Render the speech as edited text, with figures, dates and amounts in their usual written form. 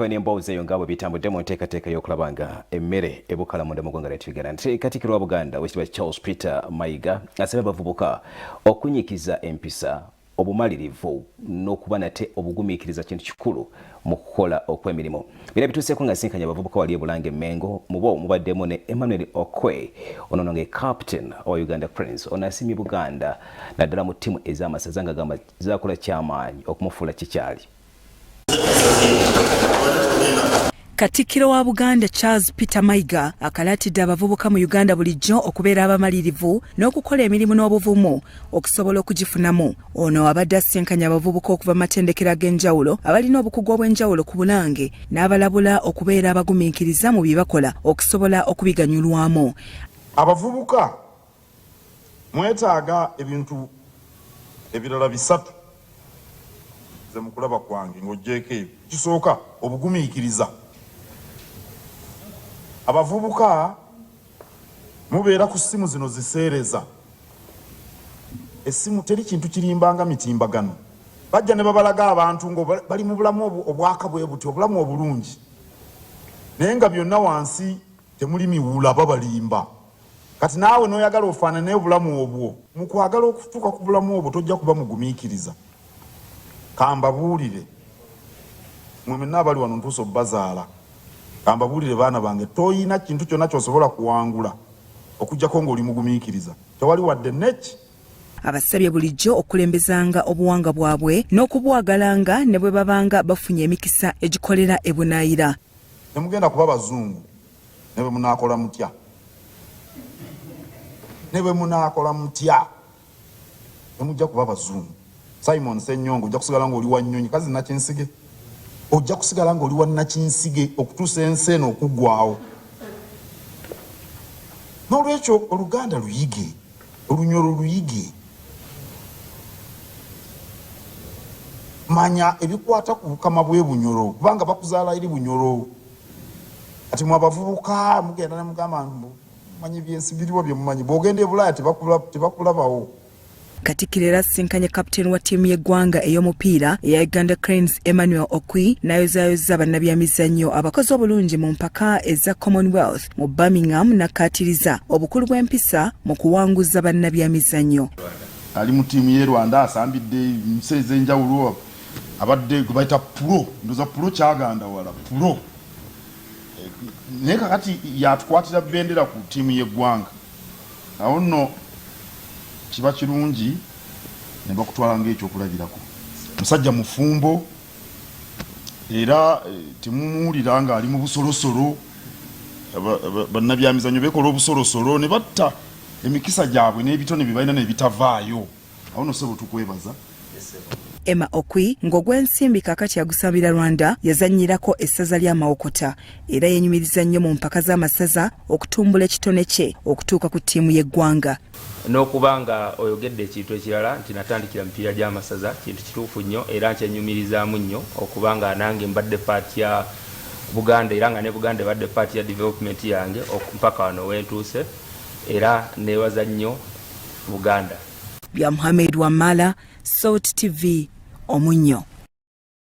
Kwenye mboozi eyo ngabo bitambudde mu nteekateeka y'okulabanga emmere ebukala mu ggwanga lyattu Uganda. Katikkiro wa Buganda Oweekitiibwa Charles Peter Mayiga asabye abavubuka okunyikiza empisa obumalirivu n'okuba nate obugumiikiriza kintu kikulu mu kukola okw'emirimu. Bino bituuseeko nga nsinkanya abavubuka wali e Bulange Mengo mu bo mubaddemu ne Emmanuel Okwe ono nga captain wa Uganda Cranes ono asiimye Buganda naddala mu ttiimu ez'amasaza nga gamba zakola kyamaanyi okumufuula kikyali. Katikkiro wa Buganda Charles Peter Mayiga akalaatidde abavubuka mu Uganda bulijjo okubeera abamalirivu n'okukola emirimu n'obuvumu okusobola okugifunamu. Ono abadde asinkanya abavubuka okuva matendekero ag'enjawulo abalina obukugu obw'enjawulo ku Bulange n'abalabula okubeera abagumiikiriza mu bye bakola okusobola okubiganyulwamu. Abavubuka mwetaaga ebintu ebirala bisatu ze mukulaba kwange ng'oggyeko ebyo. Kisooka obugumiikiriza. Abavubuka mubeera ku ssimu zino ziseereza. Essimu teri kintu kirimbanga mitimbagano. Bajja ne babalaga abantu ngo bali mu bulamu obwaka bwe buti obulamu obulungi. Naye nga byonna wansi temuli miwula babalimba. Kati naawe n'oyagala ofaanane obulamu obwo. Mu kwagala okutuuka ku bulamu obwo tojja kuba mugumiikiriza. Kambabuulire. Mwe mwenna abali wano ntuusa obbazaala. Kambabuulire baana bange toyina kintu kyonna ky'osobola kuwangula okuggyako ng'oli mugumiikiriza. Tewali wadde neki. Abasabye bulijjo okulembezanga obuwanga bwabwe n'okubwagalanga ne bwe babanga bafunye emikisa egikolera ebunaayira. Temugenda kuba bazungu ne bwe munaakola mutya. Ne bwe munaakola mutya. Temujja kuba bazungu. Simon Ssenyongo ojja kusigala ng'oli wa nnyonyi kazi nakinsige. Ojja kusigala ng'oli wa nakinsige okutuusa ensi eno okuggwaawo. N'olwekyo Oluganda luyige, Olunyolo luyige. Manya ebikwata ku bukama bwe Bunyolo kubanga bakuzaala eri Bunyolo. Ati mu abavubuka mugenda ne mugamba manyi byensi biriwo bye mumanyi bw'ogenda e Bulaaya tebakulabawo. Katikkiro era asinkanye kapiteeni wa ttiimu y'eggwanga ey'omupiira eya Uganda Cranes Emmanuel Okwi n'ayozaayoza bannabyamizannyo abakozi obulungi mu mpaka eza Commonwealth mu Birmingham n'akkaatiriza obukulu bw'empisa mu kuwanguza bannabyamizannyo. Ali mu ttiimu y'e Rwanda asambidde ensi ez'enjawulo abadde gwe bayita pulo ndoza pulo kyaganda wala pulo. Naye kakati yatukwatira bendera ku ttiimu y'eggwanga. Awo nno kiba kirungi ne bakutwala ng'ekyokulabirako. Musajja mufumbo era temumuwulira nga ali mu busolosolo. Bannabyamizannyo bekola obusolosolo ne batta emikisa gyabwe n'ebitone bye balina n'ebitavaayo. Awo nno sebo tukwebaza. Emma Okwi ng'ogw'ensimbi kakati yagusabira Rwanda yazannyirako essaza lya Mawokota era yenyumiriza nnyo mu mpaka z'amasaza okutumbula ekitone kye okutuuka ku ttiimu y'eggwanga. N'okubanga oyogedde ekintu ekirala nti natandikira mipiira gy'amasaza kintu kituufu nnyo era nkyenyumirizaamu nnyo okubanga nange mbadde paati ya Buganda era nga ne Buganda ebadde paati ya development yange mpaka wano wentuuse era neebaza nnyo Buganda. Bya Muhammad Wamala, Salt TV, Omunyo.